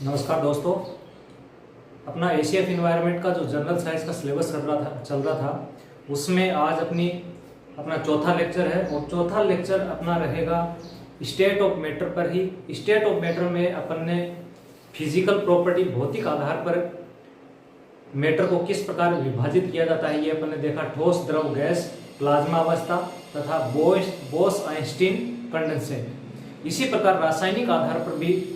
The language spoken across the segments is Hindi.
नमस्कार दोस्तों। अपना एशियन एनवायरनमेंट का जो जनरल साइंस का सिलेबस चल रहा था उसमें आज अपना चौथा लेक्चर है और चौथा लेक्चर अपना रहेगा स्टेट ऑफ मैटर पर ही। स्टेट ऑफ मैटर में अपन ने फिजिकल प्रॉपर्टी भौतिक आधार पर मैटर को किस प्रकार विभाजित किया जाता है ये अपन ने देखा। ठोस, द्रव, गैस, प्लाज्मा अवस्था तथा बोस-आइंस्टीन कंडेंसेट। इसी प्रकार रासायनिक आधार पर भी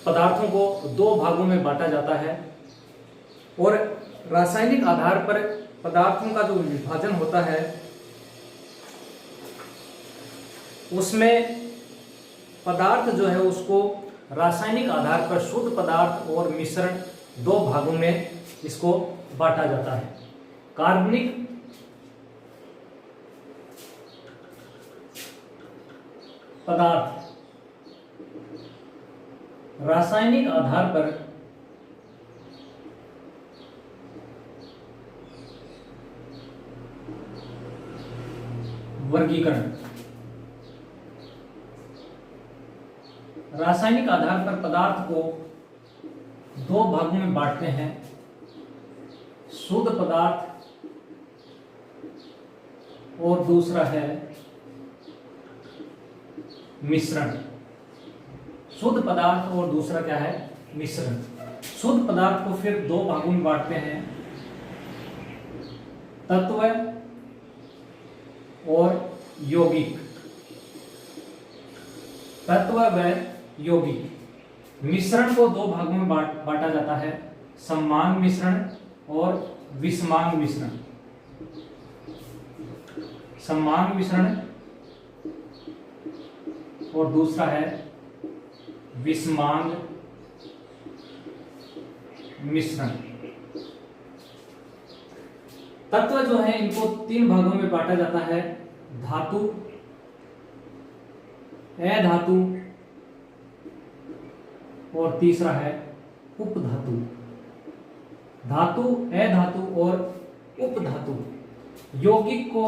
पदार्थों को दो भागों में बांटा जाता है और रासायनिक आधार पर पदार्थों का जो विभाजन होता है उसमें पदार्थ जो है उसको रासायनिक आधार पर शुद्ध पदार्थ और मिश्रण दो भागों में इसको बांटा जाता है। कार्बनिक पदार्थ रासायनिक आधार पर वर्गीकरण। रासायनिक आधार पर पदार्थ को दो भागों में बांटते हैं, शुद्ध पदार्थ और दूसरा है मिश्रण। शुद्ध पदार्थ और दूसरा क्या है? मिश्रण। शुद्ध पदार्थ को फिर दो भागों में बांटते हैं, तत्व और यौगिक। तत्व व यौगिक। मिश्रण को दो भागों में बांटा जाता है, समांग मिश्रण और विषमांग मिश्रण। समांग मिश्रण और दूसरा है विषमांग मिश्रण। तत्व जो है इनको तीन भागों में बांटा जाता है, धातु, अधातु और तीसरा है उपधातु। धातु, अधातु और उपधातु। यौगिक को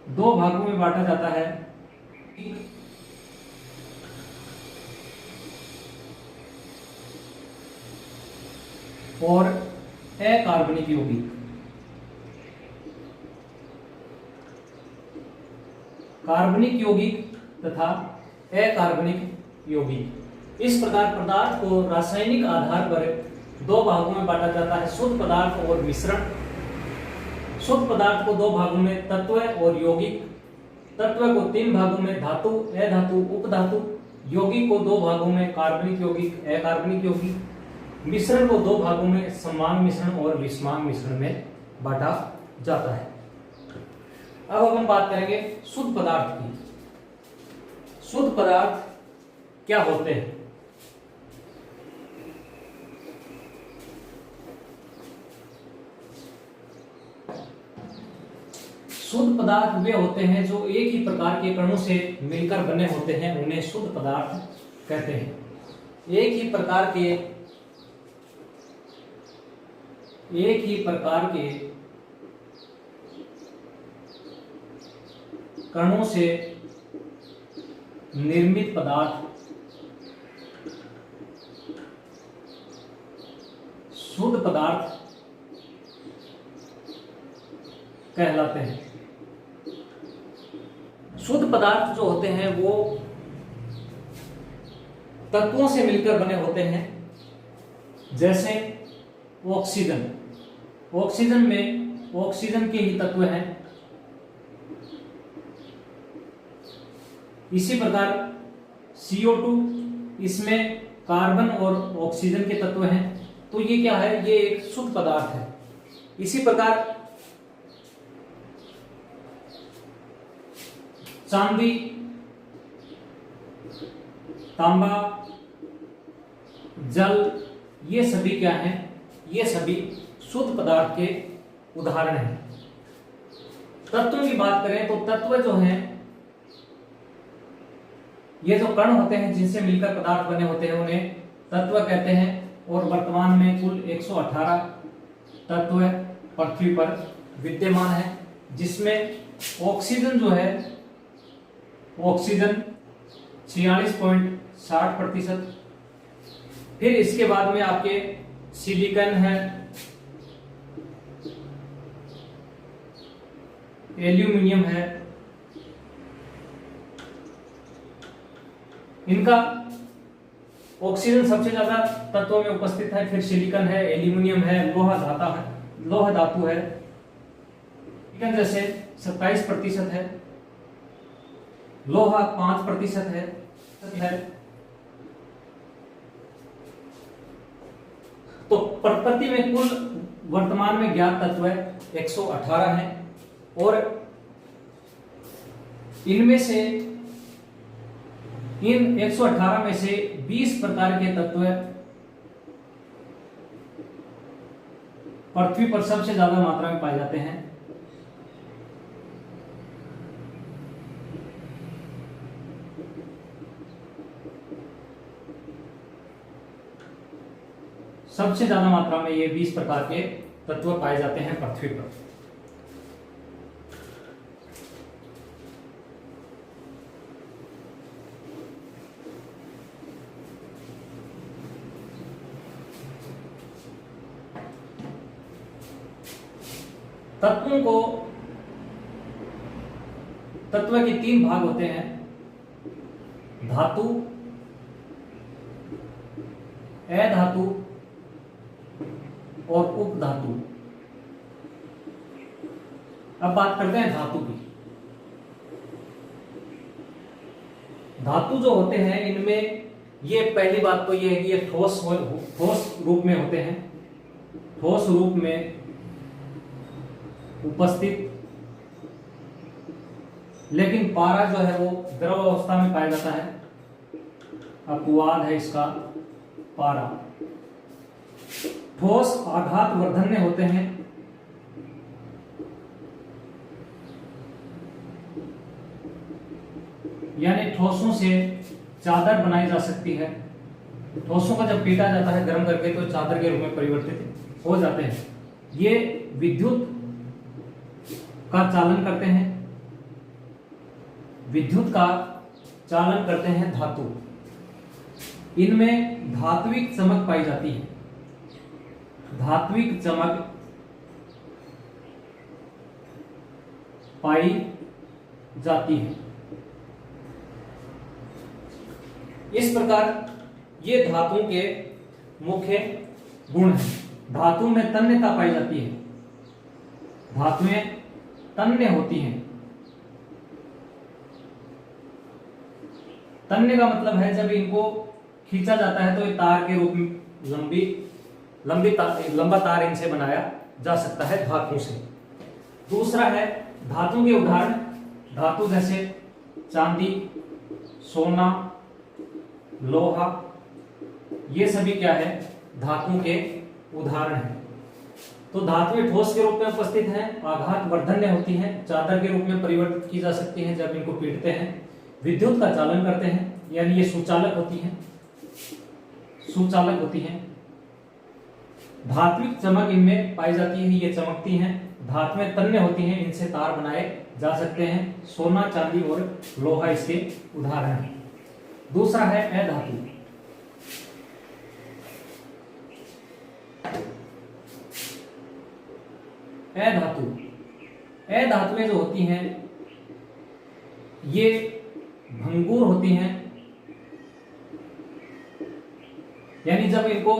दो भागों में बांटा जाता है, और अकार्बनिक यौगिक। कार्बनिक यौगिक तथा अकार्बनिक यौगिक। इस प्रकार पदार्थ को रासायनिक आधार पर दो भागों में बांटा जाता है, शुद्ध पदार्थ और मिश्रण। शुद्ध पदार्थ को दो भागों में तत्व और यौगिक। तत्व को तीन भागों में धातु, अधातु, उपधातु। यौगिक को दो भागों में कार्बनिक यौगिक, अकार्बनिक यौगिक। मिश्रण को दो भागों में समांग मिश्रण और विषमांग मिश्रण में बांटा जाता है। अब हम बात करेंगे शुद्ध पदार्थ की। शुद्ध पदार्थ क्या होते हैं? शुद्ध पदार्थ वे होते हैं जो एक ही प्रकार के कणों से मिलकर बने होते हैं, उन्हें शुद्ध पदार्थ कहते हैं। एक ही प्रकार के कणों से निर्मित पदार्थ शुद्ध पदार्थ कहलाते हैं। शुद्ध पदार्थ जो होते हैं वो तत्वों से मिलकर बने होते हैं, जैसे ऑक्सीजन। ऑक्सीजन में ऑक्सीजन के ही तत्व हैं। इसी प्रकार CO2, इसमें कार्बन और ऑक्सीजन के तत्व हैं, तो ये क्या है? ये एक शुद्ध पदार्थ है। इसी प्रकार चांदी, तांबा, जल, ये सभी क्या हैं? ये सभी शुद्ध पदार्थ के उदाहरण हैं। तत्वों की बात करें तो तत्व जो हैं ये जो कण होते हैं जिनसे मिलकर पदार्थ बने होते हैं उन्हें तत्व कहते हैं। और वर्तमान में कुल 118 तत्व पृथ्वी पर विद्यमान है, जिसमें ऑक्सीजन जो है ऑक्सीजन 46.60%। फिर इसके बाद में आपके सिलिकॉन है, एल्यूमिनियम है, इनका ऑक्सीजन सबसे ज्यादा तत्वों में उपस्थित है। फिर सिलिकॉन है, एल्यूमिनियम है, लोहा धातु है, सिलिकॉन जैसे 27% है, लोहा 5% है। तो प्रकृति में कुल वर्तमान में ज्ञात तत्व 118 है और इनमें से इन 118 में से 20 प्रकार के तत्व पृथ्वी पर सबसे ज्यादा मात्रा में पाए जाते हैं। सबसे ज्यादा मात्रा में ये 20 प्रकार के तत्व पाए जाते हैं पृथ्वी पर। तत्व के 3 भाग होते हैं, धातु, अधातु और उपधातु। अब बात करते हैं धातु की। धातु जो होते हैं इनमें ये पहली बात तो ये है कि ये ठोस रूप में होते हैं, ठोस रूप में उपस्थित, लेकिन पारा जो है वो द्रव अवस्था में पाया जाता है। अपवाद है इसका पारा। ठोस आघात वर्धन्य होते हैं, यानी ठोसों से चादर बनाई जा सकती है। ठोसों का जब पीटा जाता है गर्म करके तो चादर के रूप में परिवर्तित हो जाते हैं। ये विद्युत का चालन करते हैं, विद्युत का चालन करते हैं धातु। इनमें धात्विक चमक पाई जाती है, धात्विक चमक पाई जाती है। इस प्रकार ये धातुओं के मुख्य गुण हैं। धातु में तन्यता पाई जाती है, धातुएं तन्य होती हैं। तन्य का मतलब है जब इनको खींचा जाता है तो ये तार के रूप में लंबा तार इनसे बनाया जा सकता है धातु से। दूसरा है धातु के उदाहरण, धातु जैसे चांदी, सोना, लोहा, ये सभी क्या है, धातु के उदाहरण हैं। तो धातुएं ठोस के रूप में उपस्थित हैं, आघात वर्धन्य होती हैं, चादर के रूप में परिवर्तित की जा सकती हैं जब इनको पीटते हैं, विद्युत का चालन करते हैं, यानी ये सुचालक होती हैं, धात्विक चमक इनमें पाई जाती है, ये चमकती हैं, धातुएं तन्य होती हैं, इनसे तार बनाए जा सकते हैं। सोना, चांदी और लोहा इसके उदाहरण हैं। दूसरा है अधातु। अधातुएं जो होती हैं ये भंगुर होती हैं, यानी जब इनको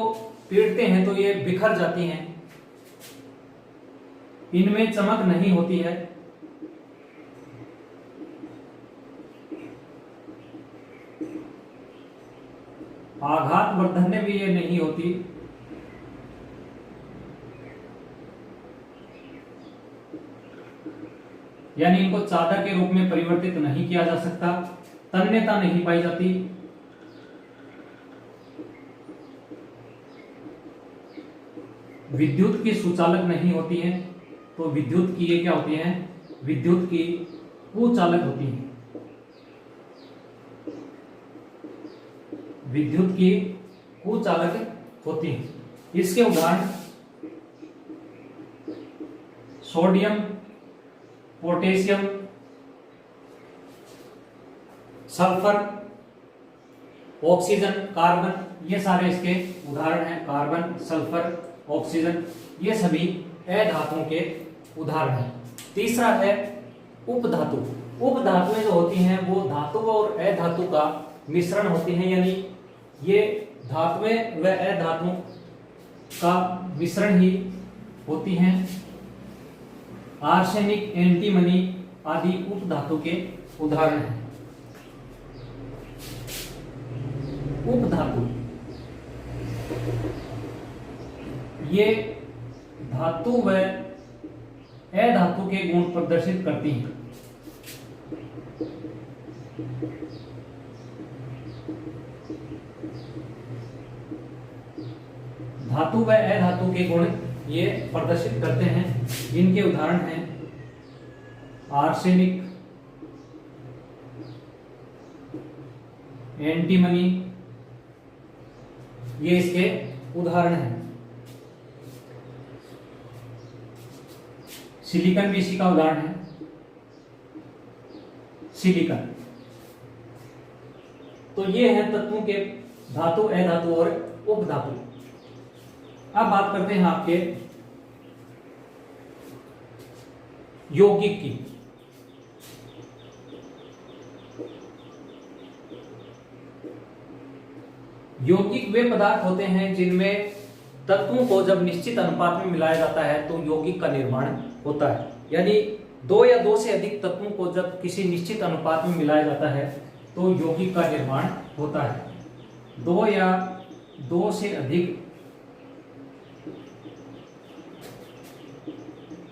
पीटते हैं तो ये बिखर जाती हैं, इनमें चमक नहीं होती है। आघात वर्धन्य भी ये नहीं होती, यानी इनको चादर के रूप में परिवर्तित नहीं किया जा सकता, तन्यता नहीं पाई जाती। विद्युत की सुचालक नहीं होती हैं, तो विद्युत की ये क्या होती हैं, विद्युत की कुचालक होती हैं। विद्युत की कुचालक होती हैं। इसके उदाहरण sodium, potassium, sulphur, oxygen, carbon, ये सारे इसके उदाहरण हैं। कार्बन, सल्फर, ऑक्सीजन, ये सभी अधातुओं के उदाहरण हैं। तीसरा है उपधातु। उपधातुएं जो होती हैं वो धातु और अधातु का मिश्रण होती हैं, यानी ये धातुएं व अधातु का मिश्रण ही होती हैं। आर्सेनिक, एंटीमनी आदि उपधातु के उदाहरण हैं। उपधातु ये धातु व अधातु के गुण प्रदर्शित करती हैं। धातु व अधातु के गुण ये प्रदर्शित करते हैं। इनके उदाहरण हैं आर्सेनिक, एंटीमनी, ये इसके उदाहरण हैं। सिलिकॉन भी इसी का उदाहरण है। सिलिकॉन। तो ये है तत्वों के धातु, अधातु और उपधातु। अब बात करते हैं आपके यौगिक की। यौगिक वे पदार्थ होते हैं जिनमें तत्वों को जब निश्चित अनुपात में मिलाया जाता है तो यौगिक का निर्माण होता है। यानी दो या दो से अधिक तत्वों को जब किसी निश्चित अनुपात में मिलाया जाता है तो यौगिक का निर्माण होता है। दो या दो से अधिक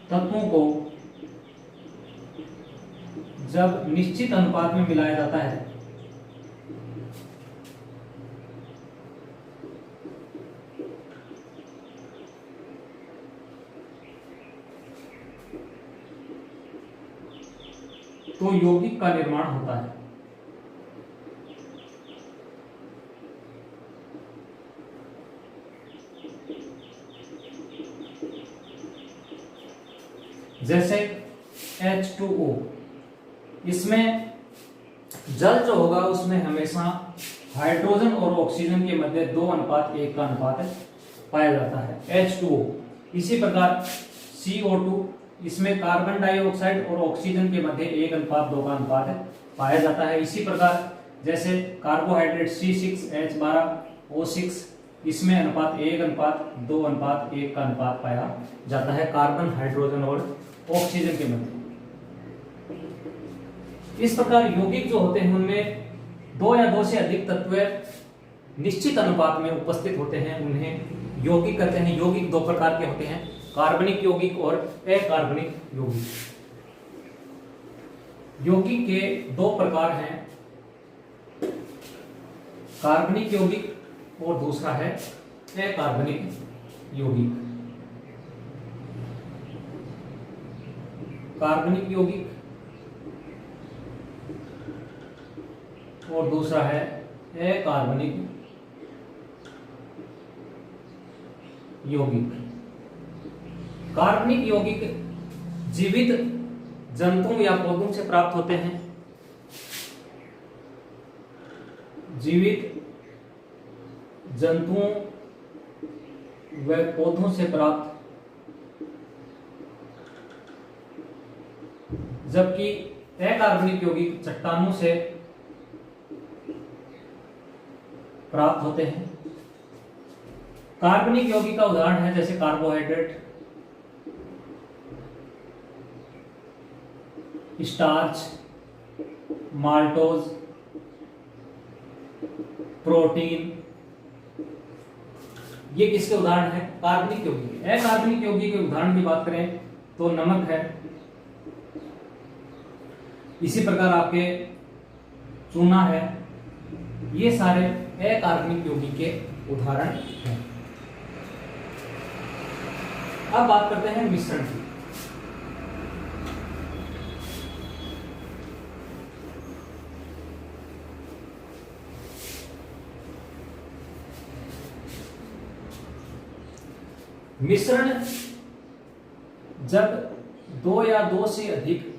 तत्वों को जब निश्चित अनुपात में मिलाया जाता है तो यौगिक का निर्माण होता है। जैसे H2O, इसमें जल जो होगा उसमें हमेशा हाइड्रोजन और ऑक्सीजन के मध्य 2:1 का अनुपात पाया जाता है, H2O। इसी प्रकार CO2, इसमें कार्बन डाइऑक्साइड और ऑक्सीजन के मध्य 1:2 का अनुपात पाया जाता है। इसी प्रकार जैसे कार्बोहाइड्रेट C6H12O6, इसमें अनुपात 1:2:1 का अनुपात पाया जाता है कार्बन, हाइड्रोजन और ऑक्सीजन के मध्य। इस प्रकार यौगिक जो होते हैं उनमें दो या दो से अधिक तत्व निश्चित अनुपात में उपस्थित होते हैं, उन्हें यौगिक कहते हैं। यौगिक दो प्रकार के होते हैं, कार्बनिक यौगिक और अकार्बनिक यौगिक। यौगिक के दो प्रकार हैं, कार्बनिक यौगिक और दूसरा है अकार्बनिक यौगिक। कार्बनिक यौगिक और दूसरा है अकार्बनिक यौगिक। कार्बनिक यौगिक जीवित जंतुओं या पौधों से प्राप्त होते हैं। जीवित जंतुओं व पौधों से प्राप्त, जबकि अकार्बनिक यौगिक चट्टानों से प्राप्त होते हैं। कार्बनिक यौगिक का उदाहरण है जैसे कार्बोहाइड्रेट, स्टार्च, माल्टोज, प्रोटीन, ये किसके उदाहरण है? कार्बनिक यौगिक। अकार्बनिक यौगिक के उदाहरण की बात करें तो नमक है। इसी प्रकार आपके चूना है। ये सारे अकार्बनिक यौगिक के उदाहरण हैं। अब बात करते हैं मिश्रण की। मिश्रण जब दो या दो से अधिक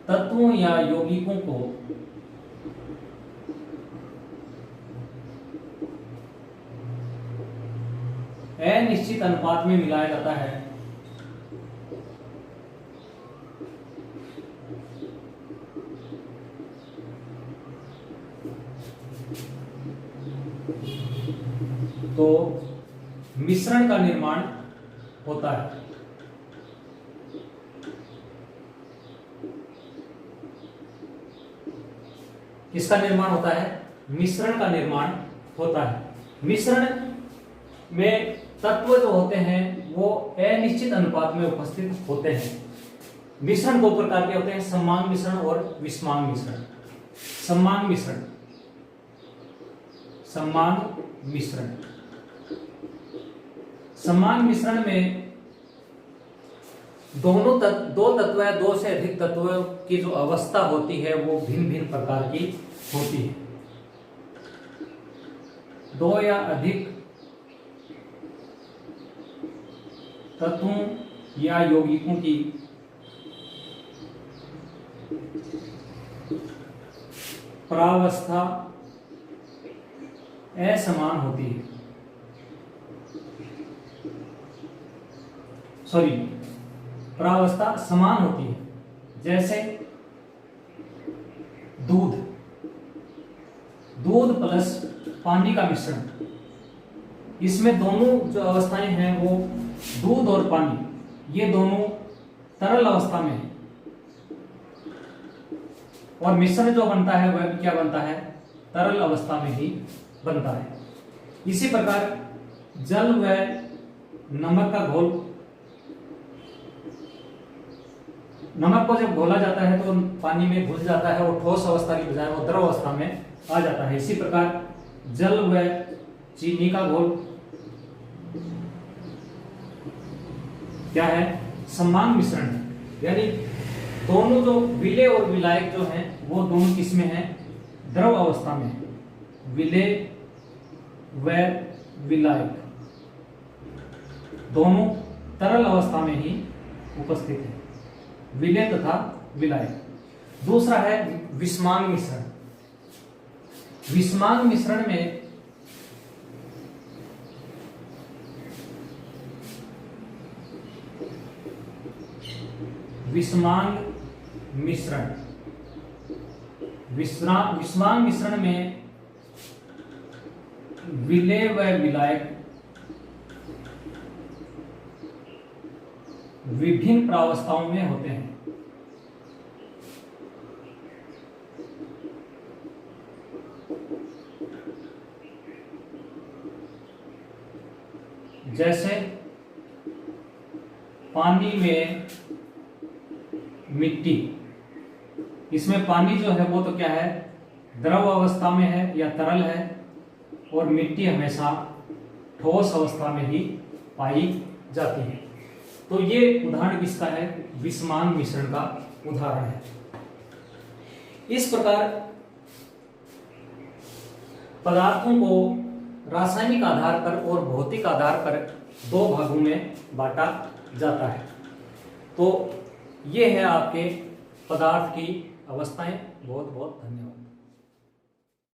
तत्वों या यौगिकों को अनिश्चित अनुपात में मिलाया जाता है तो मिश्रण का निर्माण होता है। किसका निर्माण होता है? मिश्रण का निर्माण होता है। मिश्रण में तत्व जो होते हैं वो अनिश्चित अनुपात में उपस्थित होते हैं। मिश्रण दो प्रकार के होते हैं, सममांग मिश्रण और विषमांग मिश्रण। सममांग मिश्रण, सममांग मिश्रण, सममांग मिश्रण में दो तत्व या दो से अधिक तत्वों की जो अवस्था होती है वो भिन्न भिन्न प्रकार की होती है। दो या अधिक तत्वों या यौगिकों की प्रावस्था असमान होती है। प्रावस्था समान होती है। जैसे दूध प्लस पानी का मिश्रण, इसमें दोनों जो अवस्थाएं हैं वो दूध और पानी ये दोनों तरल अवस्था में है और मिश्रण जो बनता है वह क्या बनता है? तरल अवस्था में ही बनता है। इसी प्रकार जल व नमक का घोल, नमक को जब घोला जाता है तो पानी में घुल जाता है और ठोस अवस्था की बजाय वो द्रव अवस्था में आ जाता है। इसी प्रकार जल व चीनी का घोल क्या है? सममांग मिश्रण है। यानी दोनों जो विलेय और विलायक जो हैं वो दोनों किसमें हैं? द्रव अवस्था में है। विलेय व विलायक दोनों तरल अवस्था में ही उपस्थित है, विलेय तथा विलायक। दूसरा है विषमांग मिश्रण। विषमांग मिश्रण में विषमांग मिश्रण में विलेय व विलायक विभिन्न प्रावस्थाओं में होते हैं। जैसे पानी में मिट्टी, इसमें पानी जो है वो तो क्या है? द्रव अवस्था में है या तरल है और मिट्टी हमेशा ठोस अवस्था में ही पाई जाती है। तो ये उदाहरण किसका है? विषमांग मिश्रण का उदाहरण है। इस प्रकार पदार्थों को रासायनिक आधार पर और भौतिक आधार पर दो भागों में बांटा जाता है। तो ये है आपके पदार्थ की अवस्थाएं। बहुत बहुत धन्यवाद।